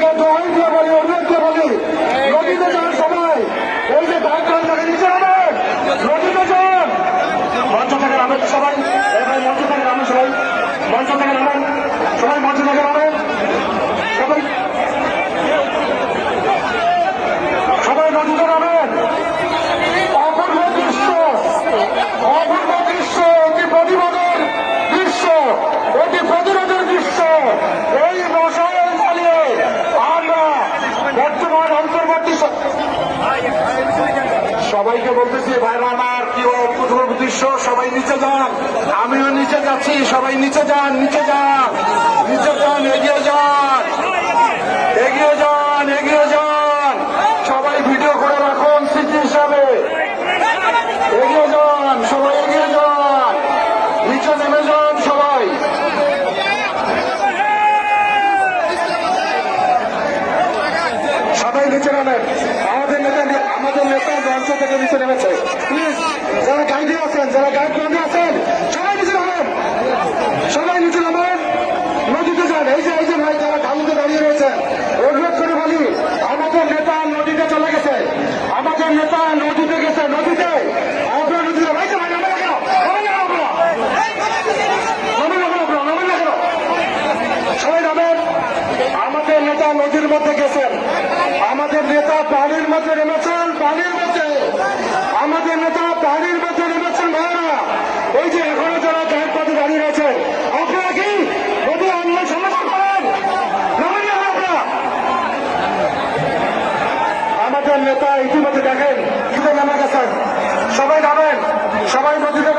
আপনাদেরকে দোহাই দিয়ে বলি, অনুরোধ দিয়ে বলি, নদীতে যান সবাই। এই যে ডাক্তার তাকে নিচে নামেন, নদীতে যান। মঞ্চ থেকে নামেন সবাই, এবার মঞ্চ থেকে নামেন সবাই, মঞ্চ থেকে নামেন সবাই, মঞ্চ থেকে নামেন সবাই, সবাই নদীতে নামেন। অপূর্ব দৃশ্য, অপূর্ব দৃশ্য, অতি প্রতিবাদের দৃশ্য, অতি প্রতিরোধের দৃশ্য। এই রসায়ন চালিয়ে আমরা বর্তমান অন্তর্বর্তী সবাইকে বলতেছি, ভাইরা আমার, কি অপূর্ব দৃশ্য। সবাই নিচে যান, আমিও নিচে যাচ্ছি। সবাই নিচে যান, নিচে যান, নিচে যান, এগিয়ে যান, এগিয়ে যান, এগিয়ে যান। সবাই ভিডিও করে রাখুন স্মৃতি হিসাবে। এগিয়ে যান, সবাই এগিয়ে যান, নিচে নেমে যান সবাই। সবাই নিচে নামেন। আমাদের নেতা মঞ্চ থেকে নিচে নেমেছে। প্লিজ যারা গাইডে আছেন, যারা গাইড বন্ধে আছেন, সবাই নিচে নামেন, সবাই নিচে নামেন, নদীতে যান। এই যে ভাই যারা ঢালুতে দাঁড়িয়ে রয়েছেন, অনুরোধ করে বলি, আমাদের নেতা নদীতে চলে গেছে, আমাদের নেতা নদীতে গেছে, নদীতে। আপনার নদীতে ভাই ভাই নামে রাখো, নামে রাখো, নামে রাখো, নামে রাখো, সবাই নামেন। আমাদের নেতা নদীর মধ্যে গেছেন, আমাদের নেতা পানির মধ্যে নেমেছেন, পানির মধ্যে আমাদের নেতা পানির মধ্যে নেমেছেন। ভাইরা এই যে এখনো যারা গায়ের পথে দাঁড়িয়ে রয়েছেন, আপনারা কি নদী আন্দোলন সমর্থন করেন? নামেন না আপনারা। আমাদের নেতা ইতিমধ্যে দেখেন নদীতে নেমে গেছেন, সবাই নামেন, সবাই নদীতে